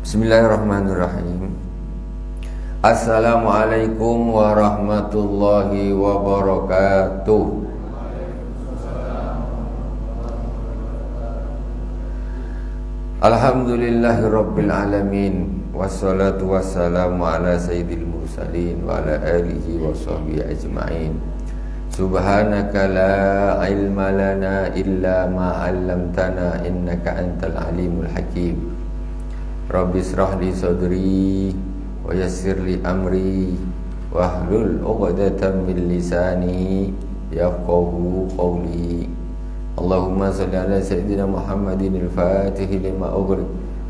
Bismillahirrahmanirrahim. Assalamualaikum warahmatullahi wabarakatuh. Alhamdulillahirabbil alamin. Wassalatu wassalamu ala sayyidil mursalin wa ala alihi wa sahbihi ajma'in. Subhanaka la ilma lana illa ma 'allamtana innaka antal alimul hakim. Rabbi israh li sadri wa yassir li amri wahlul 'uqdatam min lisani yafqahu qawli. Allahumma shalli ala sayyidina Muhammadin al-Fatih lima ughliq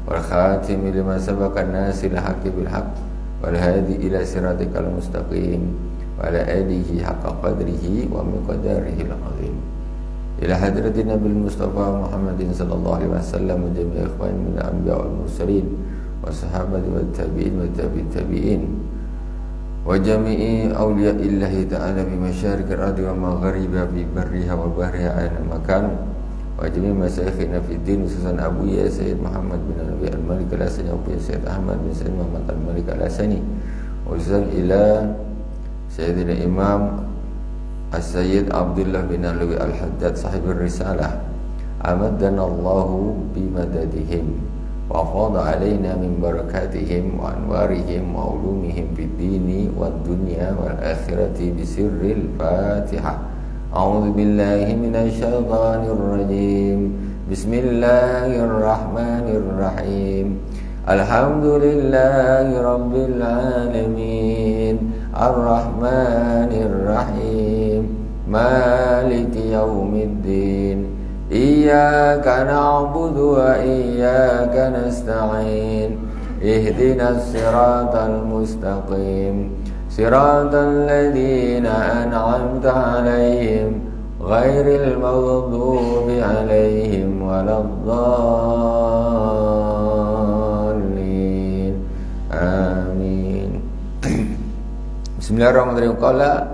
wal khatim lima sabaqa an-nasil haqqi bil haqq wal hadi ila siratikal mustaqim wa ala alihi haqqa qadrihi wa miqdarihi al-azim. Ila hadratin Nabil Mustafa Muhammadin sallallahu alaihi wasallam wa jami'i ikhwan min al-anbiya wal mursalin wa sahabati wa tabi'in wa tabi'in tabi'in wa jami'i awliya'illahi ta'ala bi masyariqir ardi wa magharibiha bi barriha wa bahriha aina makan wa jami'i masyayikhina fid din khususan Abu Ya Sayyid Muhammad bin Nabi Al-Malik Al-Hasani Abu Sayyid Ahmad bin Sayyid Muhammad Al-Malik Al-Hasani wa ila Sayyidina Imam As-Sayyid Abdullah bin Alwi Al-Haddad sahibur risalah amadana Allahu bimadadihim wa fadha alaina min barakatihim wa anwarihim wa ulumihim fid dini wad dunya wal akhirati bisirril Fatihah. A'udzu billahi minasy syaithanir rajim. Bismillahirrahmanirrahim. Alhamdulillahi rabbil alamin. Ar-Rahmanir Rahim. Maliki yaumiddin. Iyyaka na'budu wa iyyaka nasta'in. Ihdinas siratal mustaqim. Siratal ladzina an'amta 'alaihim ghairil maghdubi 'alaihim waladdallin. Amin. Bismillahirrahmanirrahim. Qala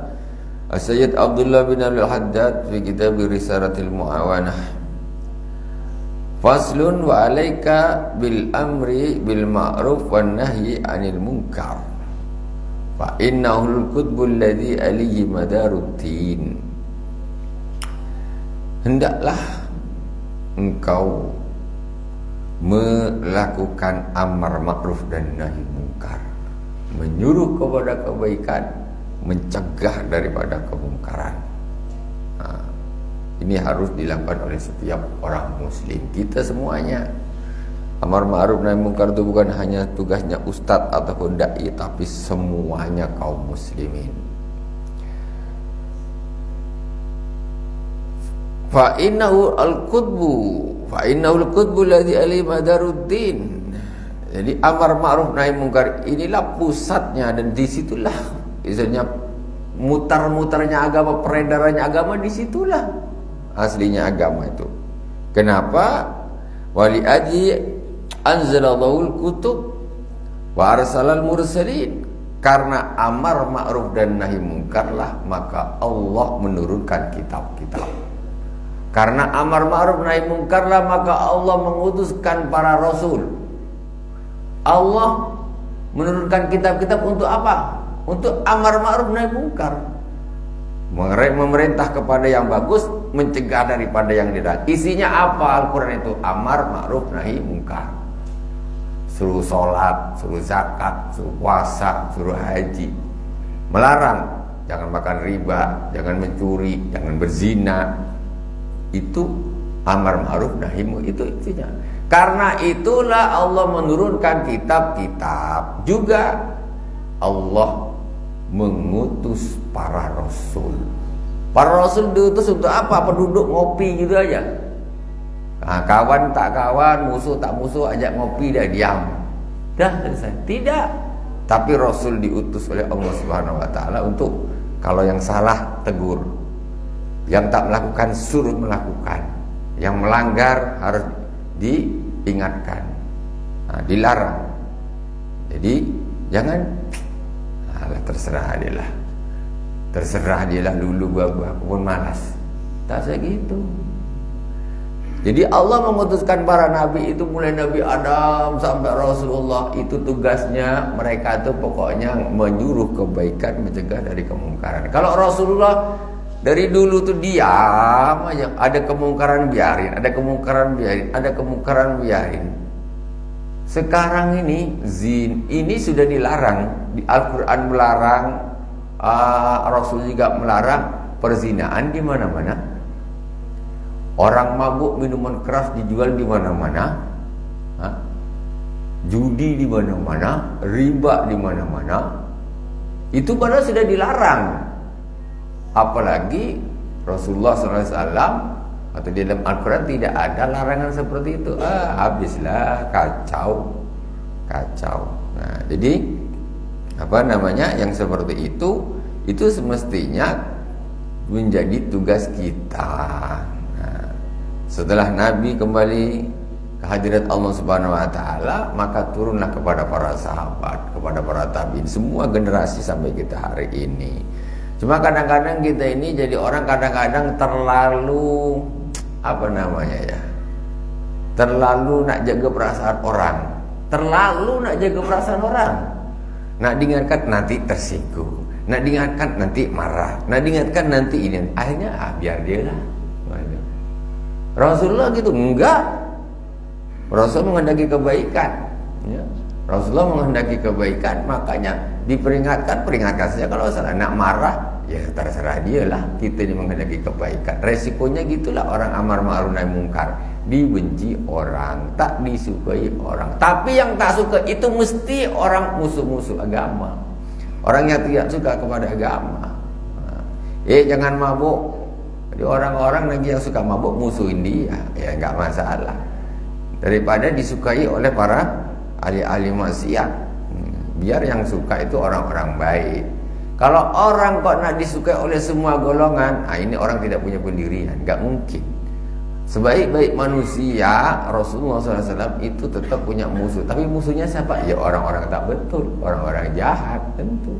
As-Sayyid Abdullah bin Al-Haddad fi kitab Risalatil Muawanah. Faslun wa 'alaika bil amri bil ma'ruf wan nahyi 'anil munkar. Fa innahul qutbul ladzi alayhi madaruddin. Hendaklah engkau melakukan amar ma'ruf dan nahi munkar, menyuruh kepada kebaikan, mencegah daripada kemungkaran. Ini harus dilakukan oleh setiap orang muslim, kita semuanya. Amar ma'ruf nahi munkar itu bukan hanya tugasnya ustadz ataupun dai, tapi semuanya kaum muslimin. Fa innahu al-qutbu alladhi alayhi madaruddin. Jadi amar ma'ruf nahi munkar inilah pusatnya, dan disitulah misalnya mutar-mutarnya agama, peredarannya agama, disitulah aslinya agama itu. Kenapa? Wali aji anzalallahu al-kutub wa arsalal mursalin. Karena amar ma'ruf dan nahi munkarlah maka Allah menurunkan kitab-kitab. Karena amar ma'ruf nahi munkarlah maka Allah mengutuskan para rasul. Allah menurunkan kitab-kitab untuk apa? Untuk amar ma'ruf nahi munkar. Memerintah kepada yang bagus, mencegah daripada yang tidak. Isinya apa Al-Quran itu? Amar ma'ruf nahi munkar. Suruh sholat, suruh zakat, suruh puasa, suruh haji. Melarang, jangan makan riba, jangan mencuri, jangan berzina. Itu amar ma'ruf nahi munkar, itu intinya. Karena itulah Allah menurunkan kitab-kitab. Juga Allah mengutus para rasul. Para rasul diutus untuk apa? Penduduk ngopi gitu aja. Nah, kawan tak kawan, musuh tak musuh, ajak ngopi dia diam. Dah selesai. Tidak. Tapi rasul diutus oleh Allah Subhanahu wa taala untuk kalau yang salah tegur. Yang tak melakukan suruh melakukan. Yang melanggar harus diingatkan. Nah, dilarang. Jadi jangan terserah dia lah. Terserah dia lah, dulu gua pun malas. Tak segitu. Jadi Allah mengutuskan para nabi itu mulai Nabi Adam sampai Rasulullah, itu tugasnya mereka itu pokoknya menyuruh kebaikan, mencegah dari kemungkaran. Kalau Rasulullah dari dulu tuh diam aja, ada kemungkaran biarin, ada kemungkaran biarin, ada kemungkaran biarin. Sekarang ini zin ini sudah dilarang, di Al-Qur'an melarang, Rasul juga melarang perzinaan di mana-mana. Orang mabuk, minuman keras dijual di mana-mana, judi di mana-mana, riba di mana-mana. Itu padahal sudah dilarang. Apalagi Rasulullah SAW atau di dalam Al-Quran tidak ada larangan seperti itu. Habislah, kacau. Nah, jadi yang seperti itu semestinya menjadi tugas kita. Setelah Nabi kembali ke hadirat Allah Subhanahu wa taala, maka turunlah kepada para sahabat, kepada para tabi'in, semua generasi sampai kita hari ini. Cuma kadang-kadang kita ini jadi orang kadang-kadang terlalu terlalu nak jaga perasaan orang. Terlalu nak jaga perasaan orang. Nak diingatkan nanti tersinggung. Nak diingatkan nanti marah. Nak diingatkan nanti ini. Akhirnya biar dia lah. Rasulullah gitu enggak. Rasul menghendaki kebaikan, ya. Rasulullah menghendaki kebaikan, makanya diperingatkan saja. Kalau salah nak marah, ya terserah dia lah. Kita ini menghendaki kebaikan. Resikonya gitulah orang amar ma'ruf nahi mungkar, dibenci orang, tak disukai orang. Tapi yang tak suka itu mesti orang musuh-musuh agama, orang yang tidak suka kepada agama. Jangan mabuk. Jadi orang-orang lagi yang suka mabuk musuhin dia, ya nggak masalah. Daripada disukai oleh para ahli-ahli maksiat, biar yang suka itu orang-orang baik. Kalau orang kok nak disukai oleh semua golongan, ini orang tidak punya pendirian, nggak mungkin. Sebaik-baik manusia, Rasulullah SAW itu tetap punya musuh. Tapi musuhnya siapa? Ya orang-orang tak betul, orang-orang jahat tentu.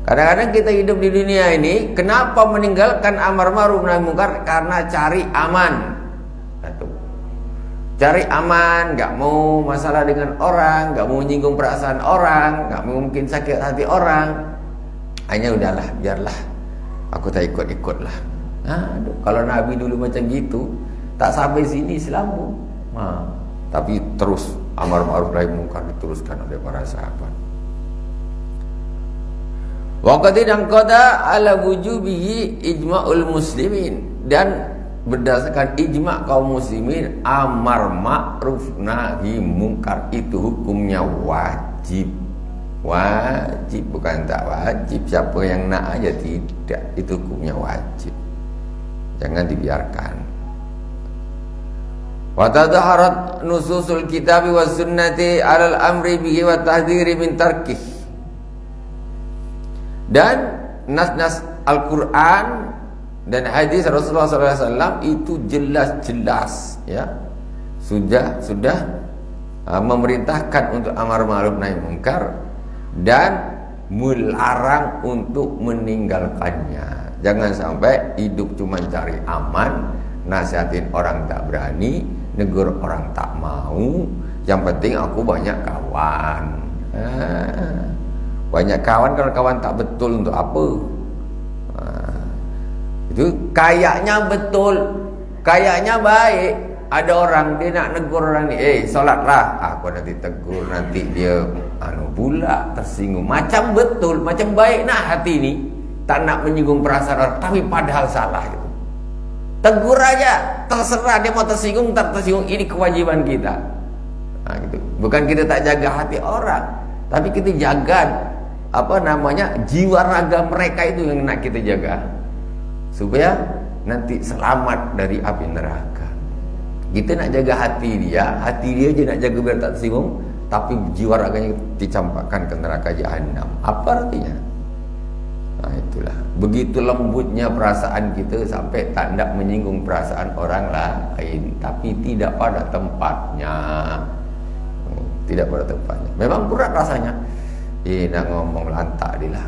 Kadang-kadang kita hidup di dunia ini, kenapa meninggalkan amar ma'ruf nahi mungkar? Karena cari aman. Satu. Cari aman, nggak mau masalah dengan orang, nggak mau menyinggung perasaan orang, nggak mungkin sakit hati orang. Hanya udahlah, biarlah, aku tak ikut-ikut lah. Kalau Nabi dulu macam gitu, tak sampai sini Islammu. Tapi terus amar ma'ruf nahi mungkar diteruskan oleh para sahabat. Waqati dan qada ala wujubihi ijma'ul muslimin, dan berdasarkan ijma' kaum muslimin amar ma'ruf nahi mungkar itu hukumnya wajib. Wajib, bukan tak wajib. Siapa yang nak aja tidak, itu hukumnya wajib. Jangan dibiarkan. Wa tadhaharat nususul kitabi was sunnati 'alal amri bihi wa tahdhiri min tarkih. Dan nas-nas Al-Quran dan hadis Rasulullah SAW itu jelas-jelas, ya, sudah memerintahkan untuk amar ma'ruf nahi mungkar dan melarang untuk meninggalkannya. Jangan sampai hidup cuma cari aman, nasihatin orang tak berani, negur orang tak mau. Yang penting aku banyak kawan. Banyak kawan, kalau kawan tak betul untuk apa? Itu kayaknya betul, kayaknya baik. Ada orang dia nak negur orang ni, solatlah. Aku nanti tegur, nanti dia pula tersinggung. Macam betul, macam baik nak hati ni, tak nak menyinggung perasaan orang, tapi padahal salah gitu. Tegur aja, terserah dia mau tersinggung tak tersinggung, ini kewajiban kita. Gitu. Bukan kita tak jaga hati orang, tapi kita jaga jiwa raga mereka itu yang nak kita jaga, supaya nanti selamat dari api neraka. Kita nak jaga hati dia je nak jaga biar tak tersinggung, tapi jiwa raganya dicampakkan ke neraka jahanam. Apa artinya? Itulah, begitu lembutnya perasaan kita sampai tak hendak menyinggung perasaan orang lain, tapi tidak pada tempatnya. Tidak pada tempatnya. Memang berat rasanya. Nak ngomong lantak dia lah.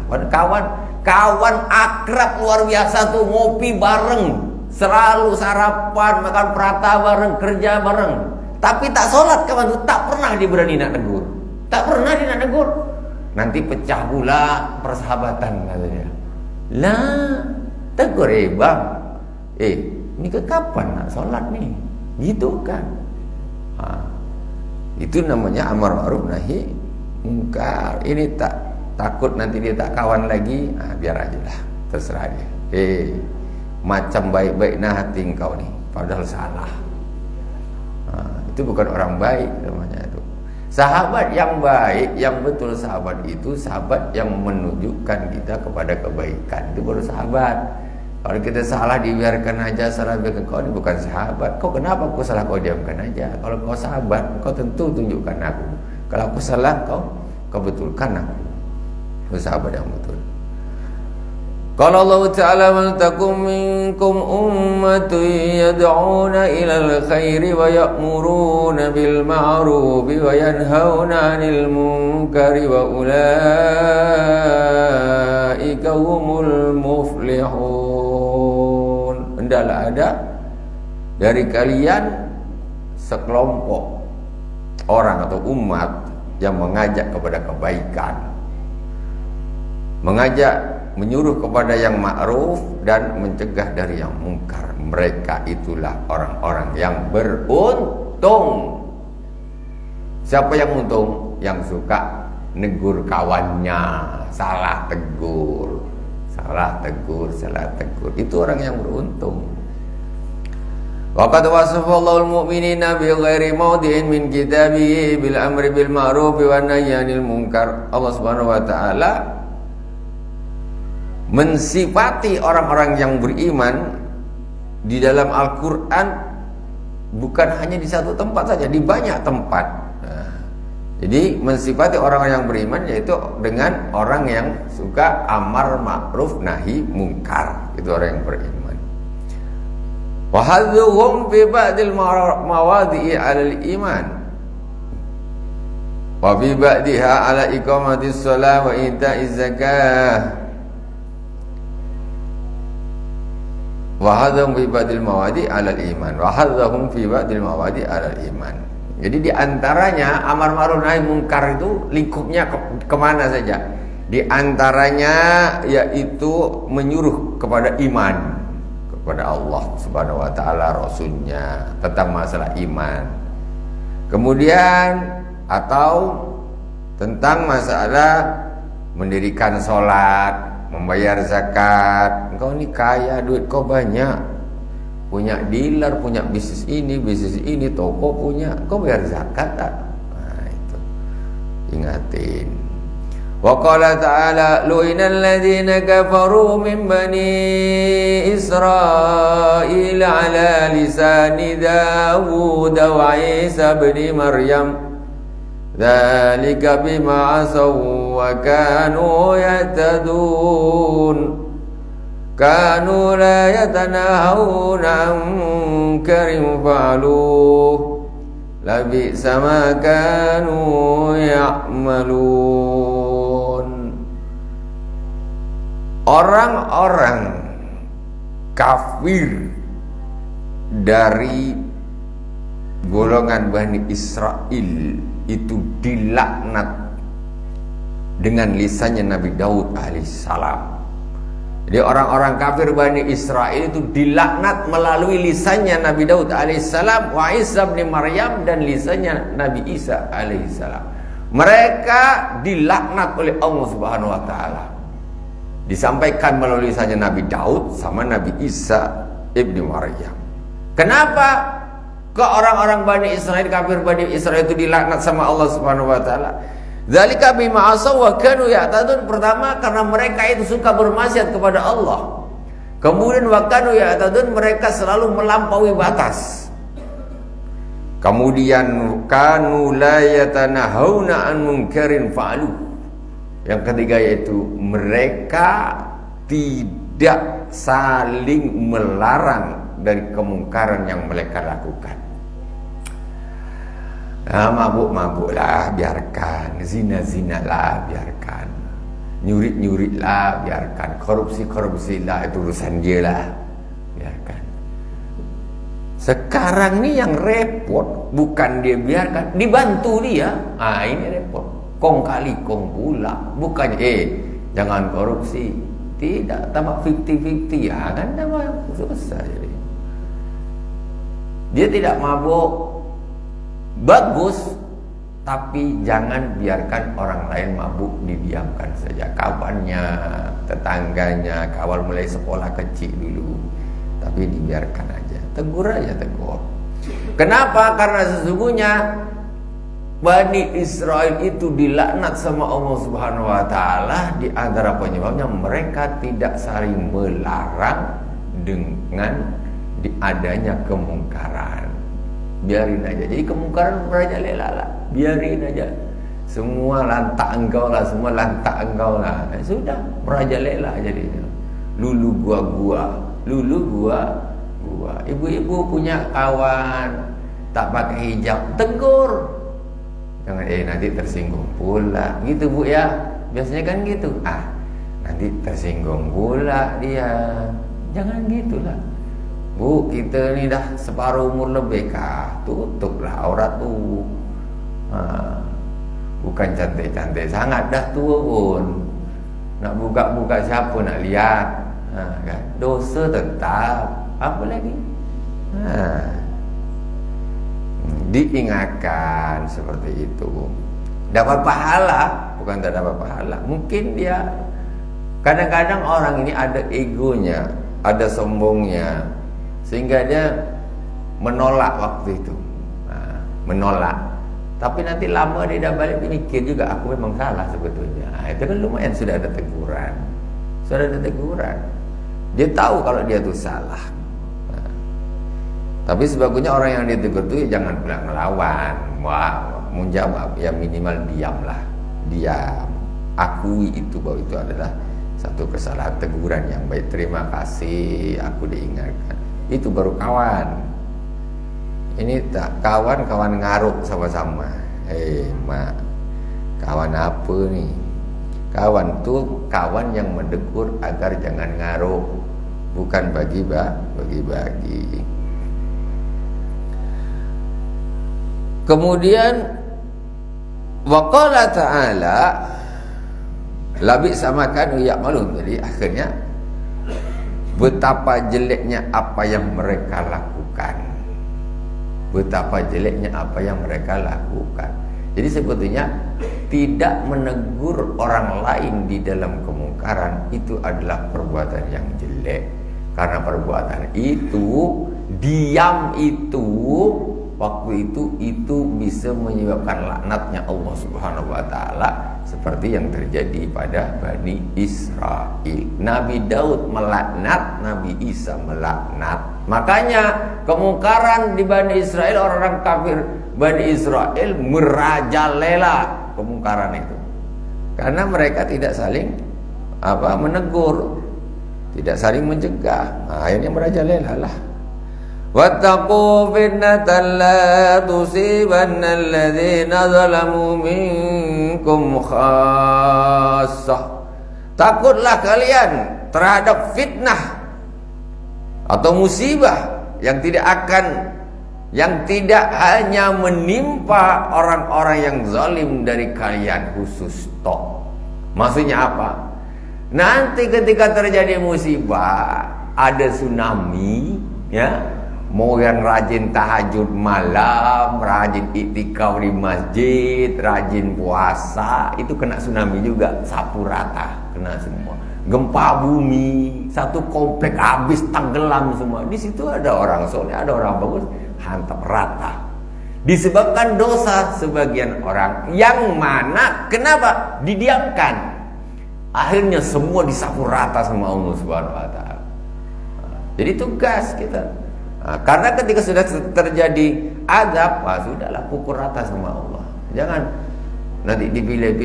Kawan akrab luar biasa tuh, ngopi bareng selalu sarapan, makan prata bareng, kerja bareng. Tapi tak sholat kawan itu tak pernah diberani nak negur. Tak pernah dia nak negur. Nanti pecah pula persahabatan katanya. Lah, tegur bang. Ni ke kapan nak sholat ni? Gitu kan. Itu namanya amar ma'ruf nahi mungkar. Ini tak takut nanti dia tak kawan lagi. Biar aja lah, terserah dia. Macam baik-baik nah hati engkau ni, padahal salah. Itu bukan orang baik namanya itu. Sahabat yang baik, yang betul sahabat itu sahabat yang menunjukkan kita kepada kebaikan. Itu baru sahabat. Kalau kita salah dibiarkan aja, salah biarkan, kau ini bukan sahabat. Kau kenapa kau salah, kau diamkan aja. Kalau kau sahabat, kau tentu tunjukkan aku. Kalau aku salah, kau betulkan aku. Itu sahabat yang betul. Qala Allah Ta'ala wal takum minkum ummatun yad'una ilal khairi wa ya'muruna bil ma'rufi wa yanhauna 'anil munkari wa ulaika humul muflihun. Hendaklah ada dari kalian sekelompok orang atau umat yang mengajak kepada kebaikan, menyuruh kepada yang ma'ruf dan mencegah dari yang mungkar. Mereka itulah orang-orang yang beruntung. Siapa yang untung? Yang suka negur kawannya, salah tegur. Itu orang yang beruntung. Waqad wasafallahu al-mu'minina bi ghairi mawdi'in min kitabihi bil amri bil ma'ruf wa nahyi 'anil munkar. Allah Subhanahu wa taala mensifati orang-orang yang beriman di dalam Al-Quran bukan hanya di satu tempat saja, di banyak tempat. Jadi mensifati orang yang beriman yaitu dengan orang yang suka amar ma'ruf nahi mungkar. Itu orang yang beriman. Wa hadzuhum fi ba'dil mawadi'i 'alal iman wa fi ba'diha 'ala iqamatis shalah wa ita'iz zakah. Wahadzahum fi ba'dil mawadi' 'alal iman. Wahadzahum fi ba'dil mawadi' 'alal iman. Jadi di antaranya amar ma'ruf nahi mungkar itu lingkupnya kemana saja? Di antaranya yaitu menyuruh kepada iman, kepada Allah Subhanahu wa taala, Rasulnya, tentang masalah iman. Kemudian atau tentang masalah mendirikan sholat, membayar zakat. Engkau ni kaya, duit kau banyak, punya dealer, punya bisnis ini, toko punya, kau bayar zakat tak? Itu ingatin. Wa qala ta'ala lu'inal ladzina kafaru min bani Israil ala lisani Dawud wa Isa ibn Maryam dzalika bima asaw wa kanu yatadun kanu la yatanahawna an munkarin fa'aluh labi'sa ma kanu ya'malun. Orang-orang kafir dari golongan Bani Israel itu dilaknat dengan lisannya Nabi Daud alaihissalam. Jadi orang-orang kafir Bani Israel itu dilaknat melalui lisannya Nabi Daud alaihissalam, wa Isa bin Maryam, dan lisannya Nabi Isa alaihissalam. Mereka dilaknat oleh Allah Subhanahu wa taala. Disampaikan melalui lisannya Nabi Daud sama Nabi Isa ibn Maryam. Kenapa ke orang-orang Bani Israel, kafir Bani Israel itu dilaknat sama Allah Subhanahu wa taala? Dzalika bima asaw wa kanu ya'tadun. Pertama, karena mereka itu suka bermaksiat kepada Allah. Kemudian wa kanu ya'tadun, mereka selalu melampaui batas. Kemudian kanu la yatanahawna an munkarin fa'alu. Yang ketiga yaitu mereka tidak saling melarang dari kemungkaran yang mereka lakukan. Mabuk-mabuklah biarkan, zina-zinalah biarkan, nyurik-nyuriklah biarkan, korupsi-korupsilah itu urusan dia lah biarkan. Sekarang nih yang repot bukan dia biarkan, dibantu dia. Ini repot. Kong kali kong pula. Bukannya jangan korupsi. Tidak, tambah 50-50 ya kan, tambah susah jadi. Dia tidak mabuk, bagus, tapi jangan biarkan orang lain mabuk, didiamkan saja. Kawannya, tetangganya, kawan mulai sekolah kecil dulu, tapi dibiarkan aja. Tegur aja, tegur. Kenapa? Karena sesungguhnya Bani Israel itu dilaknat sama Allah Subhanahu wa taala. Di antara penyebabnya mereka tidak saling melarang dengan adanya kemungkaran. Biarin aja. Jadi kemungkaran merajalela lah. Biarin aja. Semua lantak engkau lah, semua lantak engkau lah. Sudah, merajalela jadinya. Lulu gua, lulu gua. Ibu-ibu punya kawan tak pakai hijab, tegur. Jangan nanti tersinggung pula. Gitu Bu ya. Biasanya kan gitu. Nanti tersinggung pula dia. Jangan gitulah. Bu, kita ni dah separuh umur lebih kah? Tutuplah aurat tu. Bukan cantik-cantik sangat dah tua pun. Nak buka-buka siapa nak lihat? Kan? Dosa tetap. Apa lagi? Diingatkan seperti itu. Dapat pahala, bukan tak dapat pahala. Mungkin dia, kadang-kadang orang ini ada egonya, ada sombongnya, sehingga dia menolak waktu itu, menolak. Tapi nanti lama dia dah balik mikir juga, aku memang salah sebetulnya. Itu kan lumayan, sudah ada teguran, Dia tahu kalau dia itu salah. Tapi sebagusnya orang yang ditegur itu jangan pula ngelawan, menjawab, ya minimal diamlah, diam, akui itu bahwa itu adalah satu kesalahan, teguran yang baik. Terima kasih, aku diingatkan. Itu baru kawan. Ini tak kawan ngaruk sama-sama. Mak, kawan apa nih? Kawan tuh kawan yang mendegur agar jangan ngaruk, bukan bagi-bagi. Kemudian waqala ta'ala labi samakan ya'malun. Jadi akhirnya betapa jeleknya apa yang mereka lakukan. Jadi sebetulnya tidak menegur orang lain di dalam kemungkaran itu adalah perbuatan yang jelek. Karena perbuatan itu, diam itu, waktu itu bisa menyebabkan laknatnya Allah Subhanahu wa taala, seperti yang terjadi pada Bani Israel. Nabi Daud melaknat, Nabi Isa melaknat. Makanya kemungkaran di Bani Israel, orang-orang kafir Bani Israel merajalela kemungkaran itu. Karena mereka tidak saling menegur, tidak saling mencegah. Akhirnya merajalela lah. Wattaqu fitnatan la tusibanna alladhina zalamu minkum khassah. Takutlah kalian terhadap fitnah atau musibah yang tidak hanya menimpa orang-orang yang zalim dari kalian khusus toh. Maksudnya apa? Nanti ketika terjadi musibah, ada tsunami, ya. Mau yang rajin tahajud malam, rajin iktikaf di masjid, rajin puasa, itu kena tsunami juga, sapu rata, kena semua. Gempa bumi, satu komplek habis, tenggelam semua. Di situ ada orang soleh, ada orang bagus, hantam rata. Disebabkan dosa sebagian orang, yang mana kenapa didiamkan? Akhirnya semua disapu rata sama Allah Subhanahu wa taala. Jadi tugas kita. Karena ketika sudah terjadi azab, sudahlah pukul rata sama Allah. Jangan nanti dipilih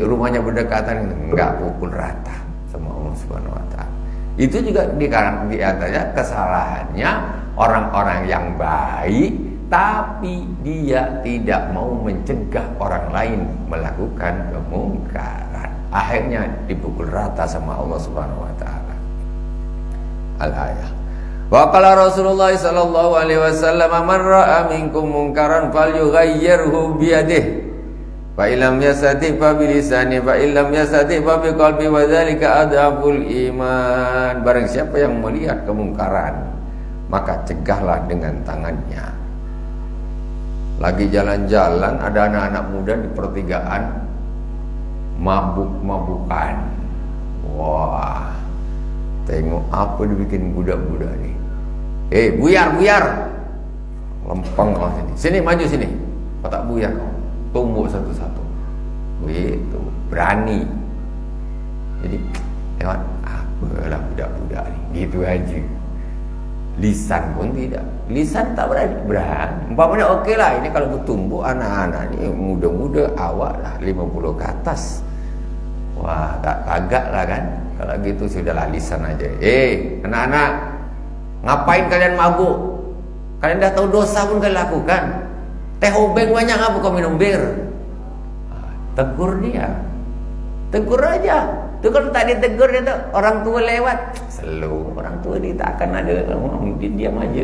rumahnya berdekatan, enggak, pukul rata sama Allah Subhanahu wa taala. Itu juga di antaranya kesalahannya orang-orang yang baik, tapi dia tidak mau mencegah orang lain melakukan kemungkaran. Akhirnya dipukul rata sama Allah Subhanahu wa taala. Al-ayah. Wa qala Rasulullah sallallahu alaihi wasallam, "Man ra'a minkum munkaran falyughayyirhu bi yadihi, fa illam yastati' fa bi lisanihi, fa illam yastati' fa bi qalbi, wa dzalika adhaful iman." Barang siapa yang melihat kemungkaran, maka cegahlah dengan tangannya. Lagi jalan-jalan ada anak-anak muda di pertigaan mabuk-mabukan. Wah, tengok apa dibikin budak-budak nih. Buyar. Lempeng kau sini. Sini, maju sini. Kau tak buyar kau. Tumbuk satu-satu. Begitu, berani. Jadi, lewat apalah budak-budak ni. Gitu aja. Lisan pun tidak. Lisan tak berani. Umpamanya okey lah. Ini kalau bertumbuk anak-anak ni muda-muda, awak lah 50 ke atas. Wah, tak agak lah kan. Kalau gitu sudahlah, lisan aja. Anak-anak, ngapain kalian mabuk? Kalian dah tahu dosa pun kalian lakukan. Teh obeng banyak apa kau minum bir? Tegur dia. Tegur aja. Tu kalau tak ditegur dia tu, orang tua lewat, selalu orang tua dia tak akan ada, dia diam aja,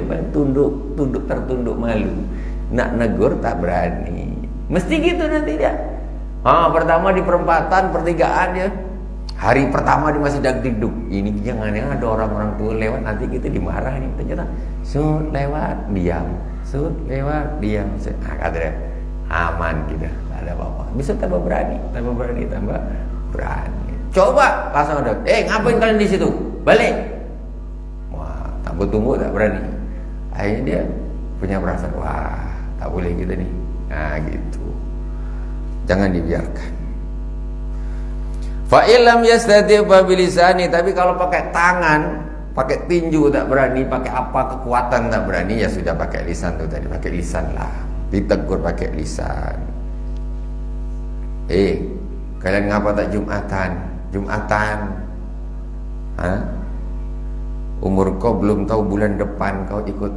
tertunduk malu. Nak negur tak berani. Mesti gitu nanti dia. Pertama di perempatan, pertigaan dia. Hari pertama dia masih dagdikduk. Ini jangan ada orang-orang tua lewat, nanti kita dimarah nih. Ternyata sud lewat diam, sud lewat diam. Kata dia, aman kita, tak ada apa-apa. Bisa tambah berani, tambah berani. Coba langsung ada. Ngapain kalian di situ? Balik. Wah, tak bertunggu, tak berani. Akhirnya dia punya perasaan, wah, tak boleh kita nih. Nah, gitu. Jangan dibiarkan. Fa illam yastati' fa bilisani, tapi kalau pakai tangan, pakai tinju tak berani, pakai apa kekuatan tak berani, ya sudah pakai lisan tu tadi, pakai lisan lah. Ditegur pakai lisan. Kalian ngapa tak Jumatan? Umur kau belum tahu, bulan depan kau ikut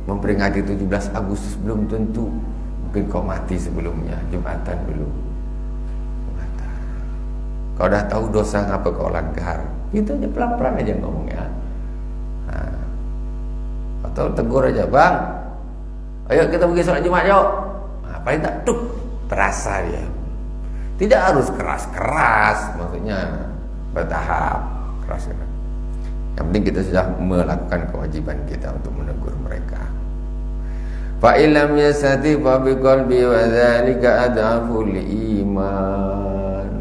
memperingati 17 Agustus belum tentu. Mungkin kau mati sebelumnya. Jumatan dulu. Kau dah tahu dosa, ngapa kau langgar? Gitu aja, pelan-pelan aja ngomongnya. Atau tegur aja, bang, ayo kita pergi sholat Jumat yuk. Paling tak terasa dia. Tidak harus keras-keras, maksudnya bertahap, keras-keras. Yang penting kita sudah melakukan kewajiban kita untuk menegur mereka. Fa illam yastati fa biqalbi wa dzalika adhaful iman.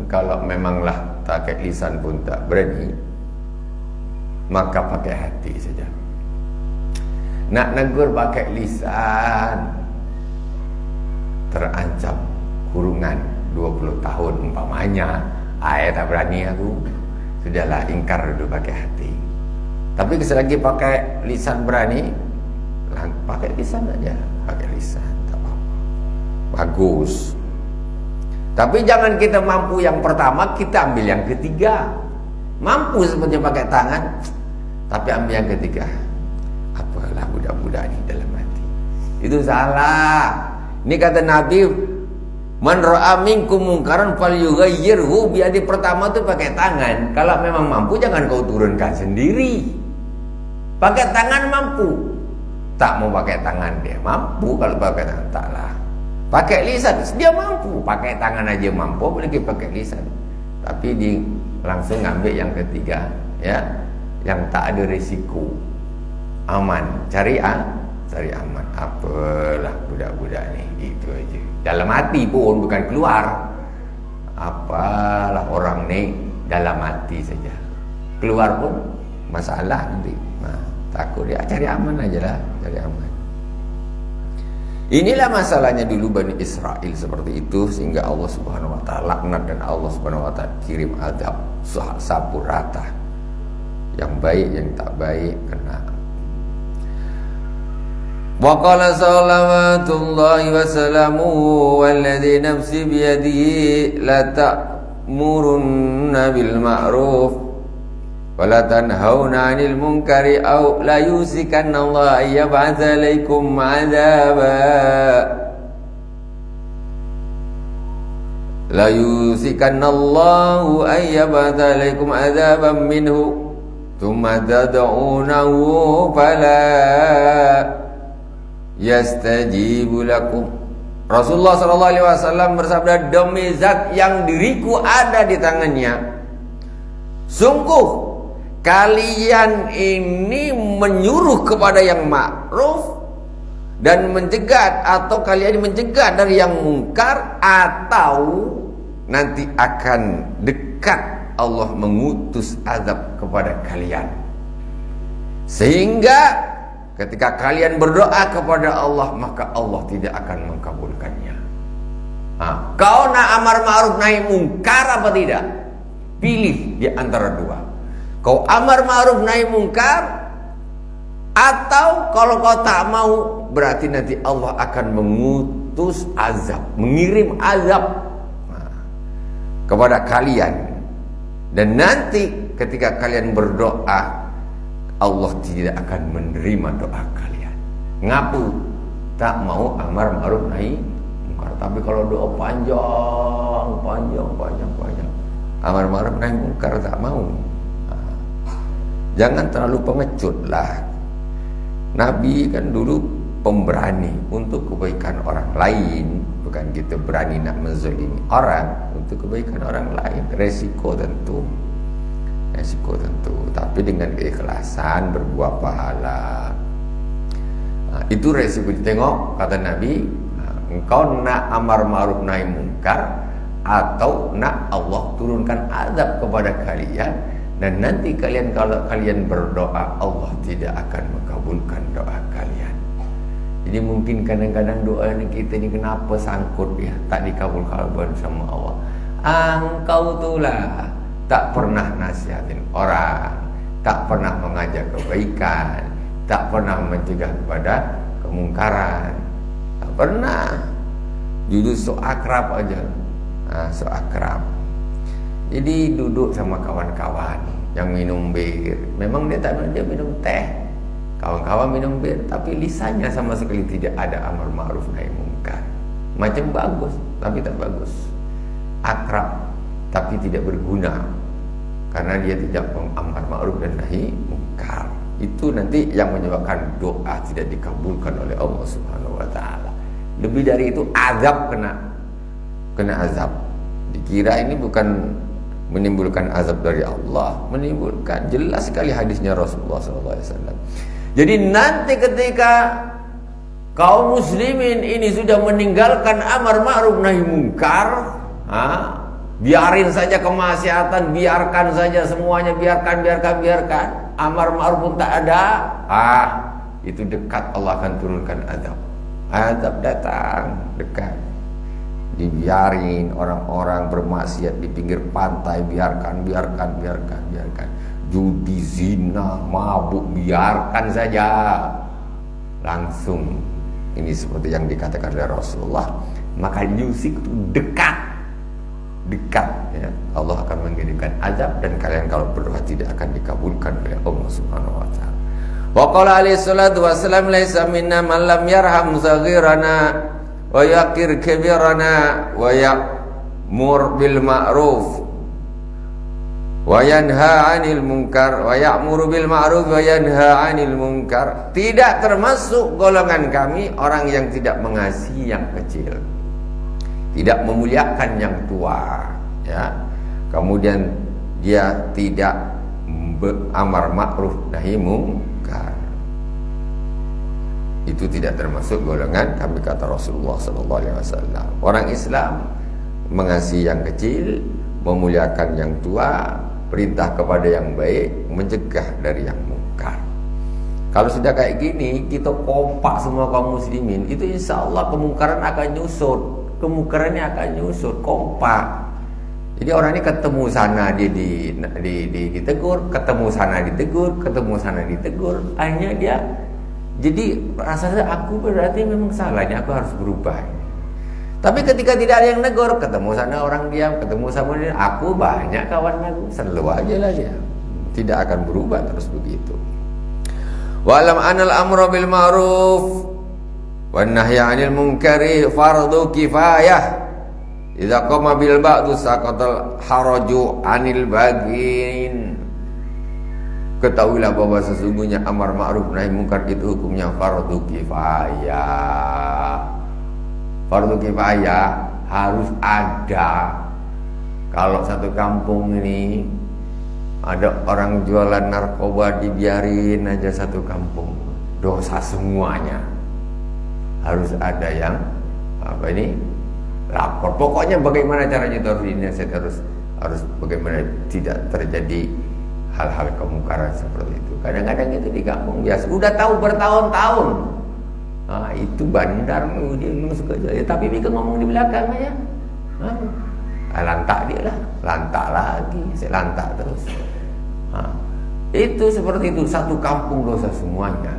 Kalau memanglah pakai lisan pun tak berani, maka pakai hati saja. Nak negur pakai lisan, terancam kurungan 20 tahun umpamanya. Tak berani aku, sudahlah, ingkar dulu pakai hati. Tapi selagi pakai lisan berani, pakai lisan aja, pakai lisan, tak apa-apa, bagus. Tapi jangan kita mampu yang pertama, kita ambil yang ketiga. Mampu seperti pakai tangan, tapi ambil yang ketiga, apalah budak-budak ini dalam hati. Itu salah. Ini kata Nabi, man ra'a minkum munkaran falyughayyirhu bi yadihi. Pertama tu pakai tangan. Kalau memang mampu, jangan kau turunkan sendiri. Pakai tangan mampu. Tak mau pakai tangan dia mampu. Kalau pakai tangan taklah. Pakai lisan dia mampu. Pakai tangan aja mampu, apalagi pakai lisan. Tapi langsung ngambil yang ketiga, ya, yang tak ada risiko, aman. Cari aman. Apalah budak-budak ni, itu aja. Dalam hati pun, bukan keluar. Apalah orang ni dalam hati saja. Keluar pun masalah nanti. Takut dia, cari aman aja lah, cari aman. Inilah masalahnya dulu Bani Israel seperti itu, sehingga Allah Subhanahu wa taala laknat, dan Allah Subhanahu wa taala kirim azab sapu rata. Yang baik, yang tak baik kena. Wa qala salawatullahi wa salamuhu walladzi nafsi biyadihi la ta'murunna bil ma'ruf wa la tanhauna 'anil munkari aw la yusikanna Allah ayyab'atha 'alaikum 'adzaba la yusikanna Allah ayyab'atha 'alaikum 'adzaban minhu Tsumma tad'unahu fala yastajibu lakum. Rasulullah sallallahu alaihi wasallam bersabda, demi zat yang diriku ada di tangannya, sungguh kalian ini menyuruh kepada yang ma'ruf dan mencegah, atau kalian mencegah dari yang mungkar, atau nanti akan dekat Allah mengutus azab kepada kalian. Sehingga ketika kalian berdoa kepada Allah, maka Allah tidak akan mengkabulkannya. Kau nak amar ma'ruf nahi mungkar apa tidak? Pilih di antara dua. Kau amar ma'ruf nahi mungkar, atau kalau kau tak mau, berarti nanti Allah akan mengutus azab, mengirim azab kepada kalian. Dan nanti ketika kalian berdoa, Allah tidak akan menerima doa kalian. Ngapu? Tak mau amar ma'ruf nahi mungkar. Tapi kalau doa panjang, amar ma'ruf nahi mungkar tak mau. Jangan terlalu pengecut lah. Nabi kan dulu pemberani untuk kebaikan orang lain, bukan kita berani nak menzalimi orang untuk kebaikan orang lain. Resiko tentu, tapi dengan keikhlasan berbuah pahala. Itu resiko. Tengok kata Nabi, engkau nak amar ma'ruf nahi mungkar, atau nak Allah turunkan azab kepada kalian, dan nanti kalian, kalau kalian berdoa, Allah tidak akan mengabulkan doa kalian. Jadi mungkin kadang-kadang doa ini kita ni kenapa sangkut ya, tak dikabulkan sama Allah. Engkau itulah tak pernah nasihatin orang, tak pernah mengajak kebaikan, tak pernah mencegah kepada kemungkaran, tak pernah. Duduk so akrab aja, so akrab. Jadi duduk sama kawan-kawan yang minum bir, memang dia tak minum, dia minum teh. Kawan-kawan minum bir, tapi lisannya sama sekali tidak ada amar ma'ruf nahi mungkar. Macam bagus, tapi tak bagus. Akrab, tapi tidak berguna, karena dia tidak mengamar ma'ruf dan nahi mungkar. Itu nanti yang menyebabkan doa tidak dikabulkan oleh Allah Subhanahu wa taala. Lebih dari itu, azab, kena azab. Dikira ini bukan menimbulkan azab dari Allah, menimbulkan. Jelas sekali hadisnya Rasulullah SAW. Jadi nanti ketika kaum muslimin ini sudah meninggalkan amar ma'ruf nahi mungkar, biarin saja kemaksiatan, biarkan saja semuanya, biarkan. Amar ma'ruf pun tak ada, itu dekat Allah akan turunkan azab. Azab datang dekat. Dibiarin orang-orang bermaksiat di pinggir pantai, biarkan. Judi, zina, mabuk, biarkan saja. Langsung ini seperti yang dikatakan oleh Rasulullah, maka yusik itu dekat ya. Allah akan mengirimkan azab, dan kalian kalau berdoa tidak akan dikabulkan oleh Allah Subhanahu wa taala. Wa qala alaihi salatu wassalam, laisa minna man lam yarham saghirana wa yaqir kabirana wa ya'mur bil ma'ruf wa yanha 'anil munkar wa ya'muru bil ma'ruf wa yanha 'anil munkar. Tidak termasuk golongan kami orang yang tidak mengasihi yang kecil, tidak memuliakan yang tua, ya. Kemudian dia tidak amar ma'ruf nahi munkar. Itu tidak termasuk golongan kami, kata Rasulullah sallallahu alaihi wasallam. Orang Islam mengasihi yang kecil, memuliakan yang tua, perintah kepada yang baik, mencegah dari yang mungkar. Kalau sudah kayak gini, kita kompak semua kaum muslimin, itu insya Allah kemungkaran akan nyusut, kemungkarannya akan nyusut, kompak. Jadi orang ini ketemu sana dia ditegur, ketemu sana ditegur, ketemu sana ditegur, akhirnya dia jadi rasanya aku berarti memang salahnya, aku harus berubah. Tapi ketika tidak ada yang negur, ketemu sana orang diam, ketemu sama dia, aku banyak kawan aku, selalu aja lah dia. Tidak akan berubah terus begitu. Walam anal amru bil ma'ruf wan nahyi 'anil munkari fardhu kifayah. Idza qama bil ba'du saqatal haraju 'anil bagin. ketahuilah bahwa sesungguhnya amar ma'ruf nahi munkar itu hukumnya fardu kifayah. Fardu kifayah harus ada. Kalau satu kampung ini ada orang jualan narkoba, dibiarin aja satu kampung, dosa semuanya. Harus ada yang lapor. Pokoknya bagaimana caranya itu harus bagaimana tidak terjadi hal-hal kemungkaran seperti itu. Kadang-kadang itu di kampung biasa udah tahu bertahun-tahun. Nah, itu bandar dia memang suka jual. Tapi mereka ngomong di belakang aja. Lantak dia lah, lantak lagi, saya lantak terus. Itu seperti itu, satu kampung dosa semuanya.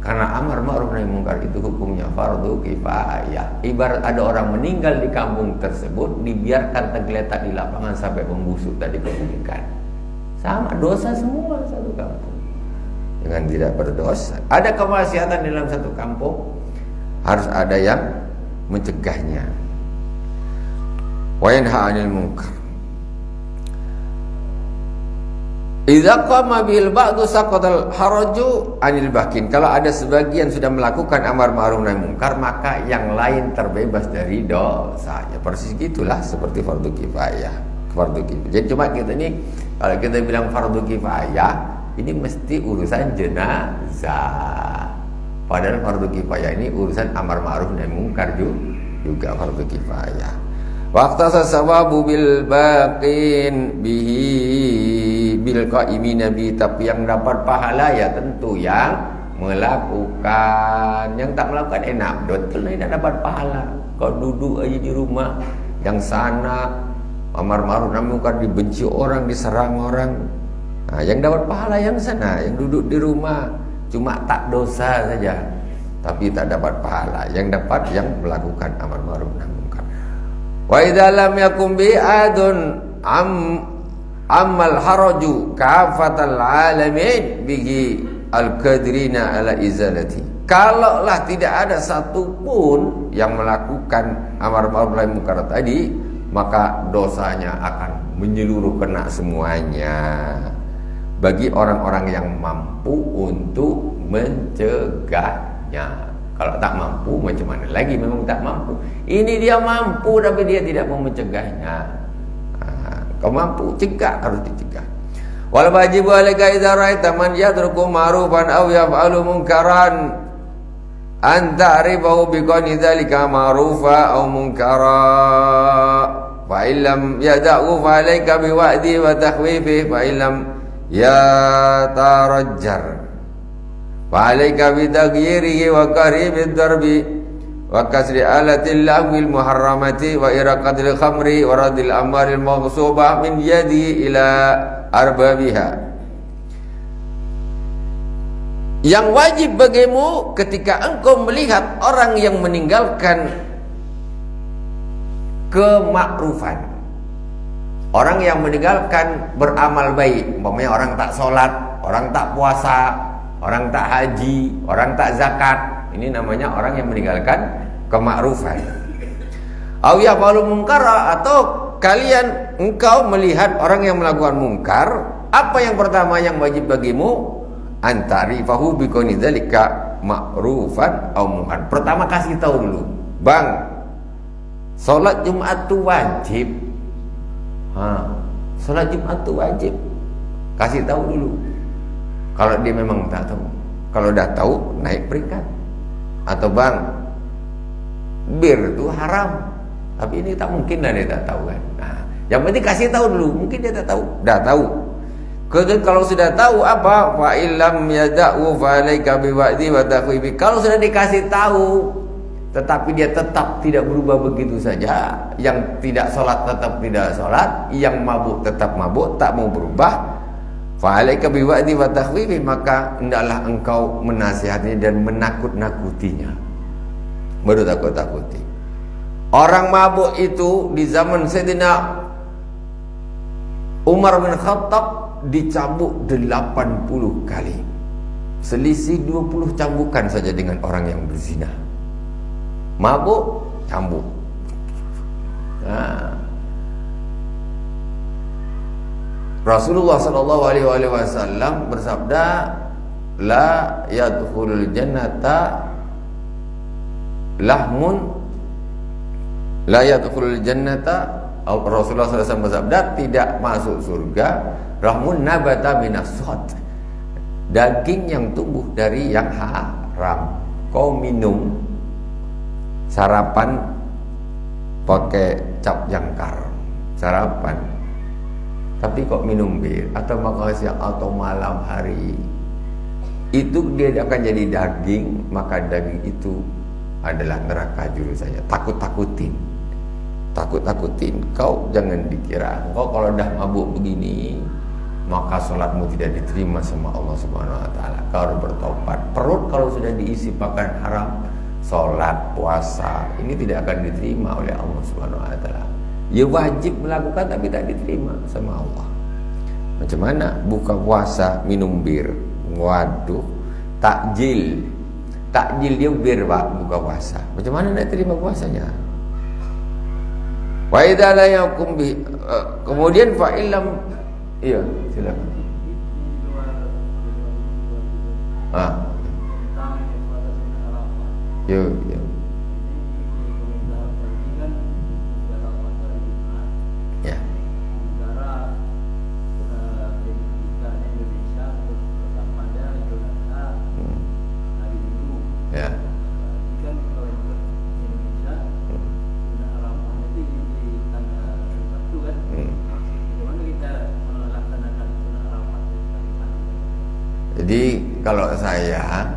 Karena amar ma'ruf nahi munkar itu hukumnya fardu kifayah. Ibarat ada orang meninggal di kampung tersebut, dibiarkan tergeletak di lapangan sampai membusuk tadi kebumikan. Sama dosa semua satu kampung. Dengan tidak berdosa. Ada kemaksiatan dalam satu kampung, harus ada yang mencegahnya. Wa yanha 'anil munkar. Idza qama bil ba'du saqatal haraju 'anil bakin. Kalau ada sebagian sudah melakukan amar ma'ruf nahi munkar, maka yang lain terbebas dari dosa. Ya persis gitulah seperti fardu kifayah. Fardu kifayah. Jadi cuma kita ini kalau kita bilang fardu kifayah, ini mesti urusan jenazah. Padahal fardu kifayah ini urusan amar ma'ruf nahi munkar juga fardu kifayah. Waqtasa sawabu bil baqin bihi bil qaimina bi, tapi yang dapat pahala ya tentu yang melakukan. Yang tak melakukan enak betul tidak dapat pahala. Kau duduk aja di rumah, yang sana amar ma'ruf nahi munkar dibenci orang, diserang orang. Nah, yang dapat pahala yang sana, yang duduk di rumah cuma tak dosa saja, tapi tak dapat pahala. Yang dapat yang melakukan amar ma'ruf nahi munkar. Wa idza lam yakum bi'adun amal haraju kafatal alamin bihi al-qadirina ala izalati. Kalaulah tidak ada satupun yang melakukan amar ma'ruf nahi munkar tadi, maka dosanya akan menyeluruh kena semuanya bagi orang-orang yang mampu untuk mencegahnya. Kalau tak mampu macam mana lagi? Memang tak mampu. Ini dia mampu tapi dia tidak mau mencegahnya. Kau mampu cegah, harus dicegah. Wal wajibu 'alaika idza ra'aita man yatruku ma'rufan aw yaf'alu munkaran an ta'rifahu bi qawli dzalika ma'rufa aw munkara. Fa illam yada'u fa 'alaika bi wa'di wa takhwifi fa illam yatarajjar fa 'alaika bi taghyirihi wa qaribid darbi wa kasri alatil lahwil muharramati wa iraqatil khamri wa radil amaril maghsubah min yadi ila arbabiha. Yang wajib bagimu ketika engkau melihat orang yang meninggalkan kemakruffan, orang yang meninggalkan beramal baik, umpamanya orang tak sholat, orang tak puasa, orang tak haji, orang tak zakat, ini namanya orang yang meninggalkan kemakrufan. Aw yaf'alu munkara, atau engkau melihat orang yang melakukan mungkar, apa yang pertama yang wajib bagimu? Antarifahu bikoni dzalika ma'rufan aw munkar. Pertama kasih tahu dulu, Bang, salat Jumat itu wajib. Salat Jumat itu wajib. Kasih tahu dulu. Kalau dia memang tak tahu, kalau dah tahu naik peringkat. Atau Bang, bir itu haram, tapi ini tak mungkin lah dia tak tahu kan. Yang penting kasih tahu dulu. Mungkin dia tak tahu, dah tahu. Kalau sudah tahu apa? Fa illam yada'u fa alaika bi wa'di wa takhwifi. Kalau sudah dikasih tahu tetapi dia tetap tidak berubah begitu saja, yang tidak sholat tetap tidak sholat, yang mabuk tetap mabuk, tak mau berubah, fa alaika bi wa'di wa takhwifi, maka hendaklah engkau menasihatinya dan menakut-nakutinya. Baru takut-takuti. Orang mabuk itu di zaman Sayyidina Umar bin Khattab dicambuk 80 kali. Selisih 20 cambukan saja dengan orang yang berzina. Mabuk, cambuk. Rasulullah sallallahu alaihi wasallam bersabda, la yadkhulul jannata lahmun, la yadkhulul jannata, Rasulullah SAW bersabda, tidak masuk surga rahmun nabata minas sod, daging yang tumbuh dari yang haram. Kau minum sarapan pakai cap jangkar, sarapan, tapi kok minum bir atau makan siang atau malam hari, itu dia akan jadi daging, maka daging itu adalah neraka jurusannya. Takut-takutin kau, jangan dikira kau kalau dah mabuk begini maka sholatmu tidak diterima sama Allah Subhanahu wa taala. Kau harus bertobat. Perut kalau sudah diisi makan haram, sholat, puasa ini tidak akan diterima oleh Allah Subhanahu wa taala. Ya wajib melakukan tapi tak diterima sama Allah. Macam mana buka puasa minum bir? Waduh, takjil dia bir Pak, buka puasa. Macam mana nak terima puasanya? Wa idza la yakum bi, kemudian fa illam, iya silakan. Yo. Ya. Ya. Jadi kalau saya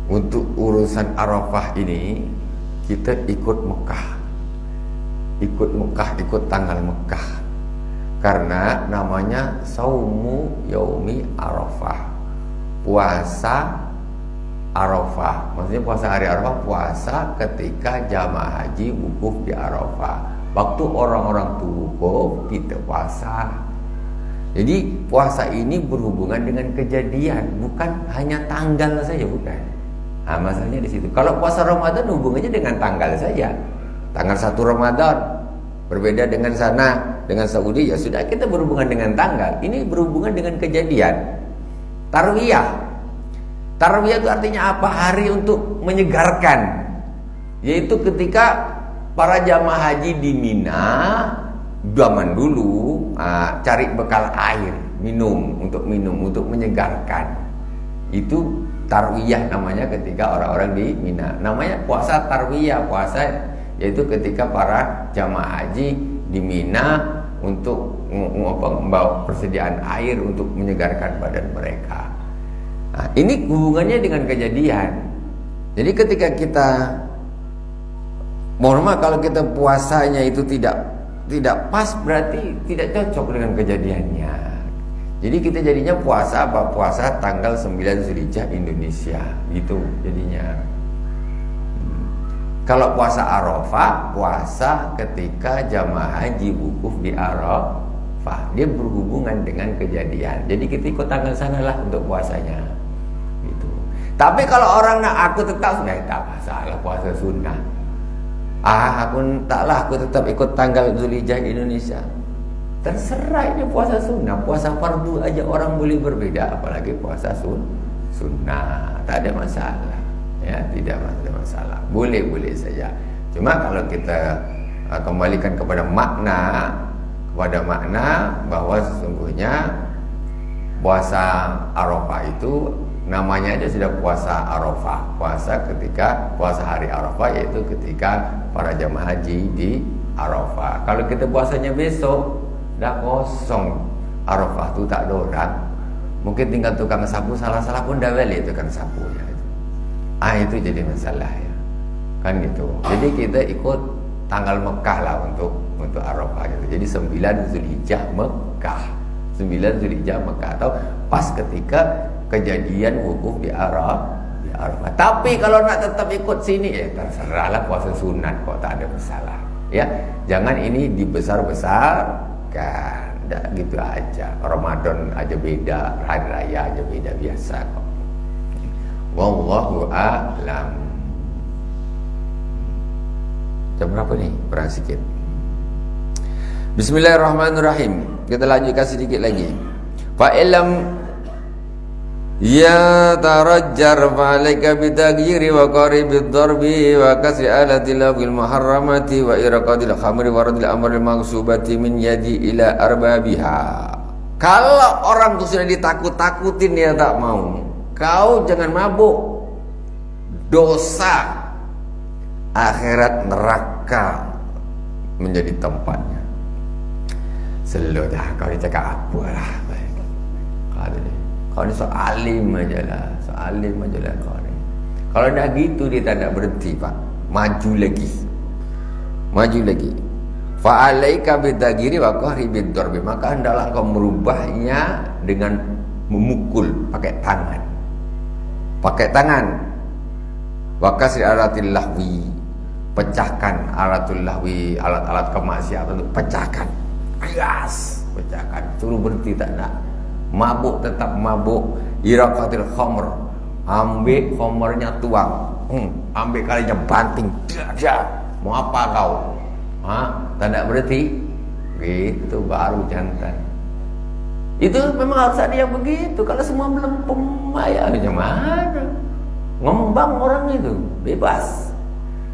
untuk urusan Arafah ini kita ikut tanggal Mekah, karena namanya saumu yaumi Arafah, puasa Arafah. Maksudnya puasa hari Arafah, puasa ketika jamaah haji wukuf di Arafah. Waktu orang-orang itu wukuf, kita puasa. Jadi puasa ini berhubungan dengan kejadian, bukan hanya tanggal saja, bukan. Nah, masalahnya di situ. Kalau puasa Ramadan hubungannya dengan tanggal saja. Tanggal 1 Ramadan berbeda dengan sana, dengan Saudi, ya sudah kita berhubungan dengan tanggal. Ini berhubungan dengan kejadian. Tarwiyah itu artinya apa? Hari untuk menyegarkan. Yaitu ketika para jamaah haji di Mina zaman dulu cari bekal air, untuk menyegarkan. Itu tarwiyah namanya ketika orang-orang di Mina. Namanya puasa tarwiyah, puasa yaitu ketika para jamaah haji di Mina untuk membawa persediaan air untuk menyegarkan badan mereka. Nah, ini hubungannya dengan kejadian. Jadi ketika kita, mohon maaf kalau kita puasanya itu tidak pas, berarti tidak cocok dengan kejadiannya. Jadi kita jadinya puasa apa? Puasa tanggal 9 Zulhijjah Indonesia gitu jadinya. Kalau puasa Arafah, puasa ketika jamaah haji wukuf di Arafah, dia berhubungan dengan kejadian. Jadi kita ikut tanggal sanalah untuk puasanya gitu. Tapi kalau orang aku tetap tak masalah puasa sunnah. Aku tetap ikut tanggal Zulhijjah Indonesia. Terserah, ini puasa sunnah, puasa fardu aja orang boleh berbeda, apalagi puasa sunnah. Tak ada masalah. Ya, tidak ada masalah. Boleh saja. Cuma kalau kita kembalikan kepada makna bahwa sesungguhnya puasa Arafah itu namanya aja sudah puasa Arafah, puasa hari Arafah, yaitu ketika para jamaah haji di Arafah. Kalau kita puasanya besok, dah kosong Arafah tu, tak ada orang, mungkin tinggal tukang sapu, salah-salah pun dah balik tukang sapu ya. Itu jadi masalah ya, kan gitu. Jadi kita ikut tanggal Mekah lah untuk Arafah gitu. Jadi 9 Zulhijjah Mekah, 9 Zulhijjah Mekah, atau pas ketika kejadian wukuf di Arafah. Tapi kalau nak tetap ikut sini, terserahlah, puasa sunat kok, tak ada masalah ya. Jangan ini dibesar-besarkan, tak gitu aja. Ramadan aja beda, hari raya aja beda, biasa kok. Wallahu a'lam. Jam berapa nih? Perang sikit. Bismillahirrahmanirrahim. Kita lanjutkan sedikit lagi. Fa illam ya tarajjar fa'alaika bitaghyiri wa qaribid darbi wa kasri alatil lagil muharramati wa irqadil khamri wa radil amril maghsubati min yadi ila arbabiha. Kalau orang itu sudah ditakut-takutin dia tak mau. Kau jangan mabuk. Dosa akhirat neraka menjadi tempatnya. Selalu dah kau ni cakap apalah. Kau ni so alim aja lah. So alim aja lah kau ni. Kalau dah gitu dia tak nak berhenti pak. Maju lagi. Maju lagi. Fa'alaika bidagiri wa qahribid darbi. Maka hendaklah kau merubahnya dengan memukul pakai tangan. Pakai tangan. Wa kasri alatil lahwi. Pecahkan alatul lahwi, alat-alat kemaksiatan itu pecahkan. Keras, pecahkan. Suruh berhenti tak nak. Mabuk tetap mabuk. Iraqatil khamr. Ambil khamrnya tuang. Ambil kalinya banting. Dah. Mau apa kau? Tak nak berhenti. Gitu baru jantan. Itu memang harus ada yang begitu. Kalau semua melempem ya macam mana? Ngembang orang itu bebas.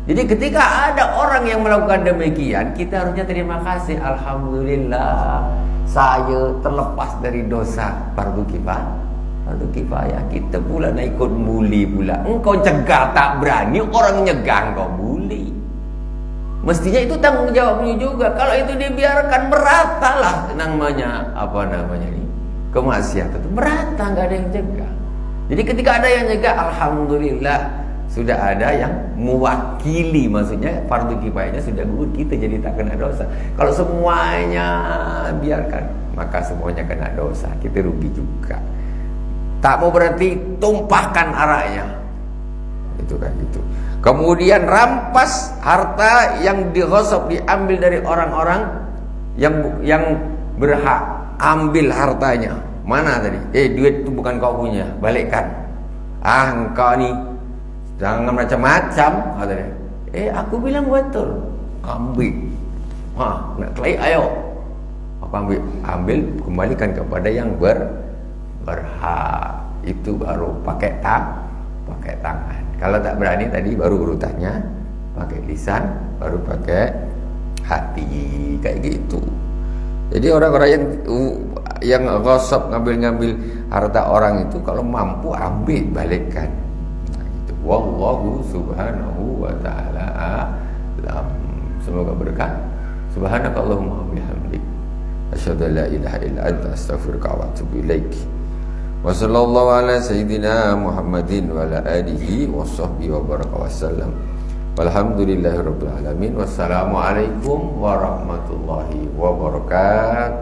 Jadi ketika ada orang yang melakukan demikian, kita harusnya terima kasih. Alhamdulillah, saya terlepas dari dosa fardu kifayah. Fardu kifayah. Kita pula nak ikut bully pula. Engkau cegah tak berani, orang nyegah engkau bully. Mestinya itu tanggung jawabnya juga. Kalau itu dibiarkan, meratalah namanya ni, kemaksiatan itu merata, nggak ada yang cegah. Jadi ketika ada yang cegah, alhamdulillah sudah ada yang mewakili, maksudnya fardu kifayahnya sudah gugur, kita jadi tak kena dosa. Kalau semuanya biarkan, maka semuanya kena dosa, kita rugi juga. Tak mau berhenti, tumpahkan araknya. Itu kan gitu. Kemudian rampas harta yang dighasab, diambil dari orang-orang yang berhak. Ambil hartanya. Mana tadi? Duit itu bukan kau punya, balikkan. Engkau ni jangan macam-macam, katanya. Aku bilang betul. Ambil. Nak kelai, ayo. Aku ambil, kembalikan kepada yang berhak. Itu baru pakai tangan. Kalau tak berani tadi baru urutannya pakai lisan, baru pakai hati, kayak gitu. Jadi orang-orang yang ghasab, ngambil harta orang itu, kalau mampu ambil, balikkan. Wallahu subhanahu wa ta'ala a'lam. Semoga berkah. Subhanakallahumma wa bihamdik, asyhadu an la ilaha illa anta, astaghfiruka wa atubu ilaik. Wa sallallahu ala sayyidina Muhammadin wa ala alihi wa sahbihi wa baraka wa sallam. Walhamdulillahirabbil alamin. Wassalamualaikum warahmatullahi wabarakatuh.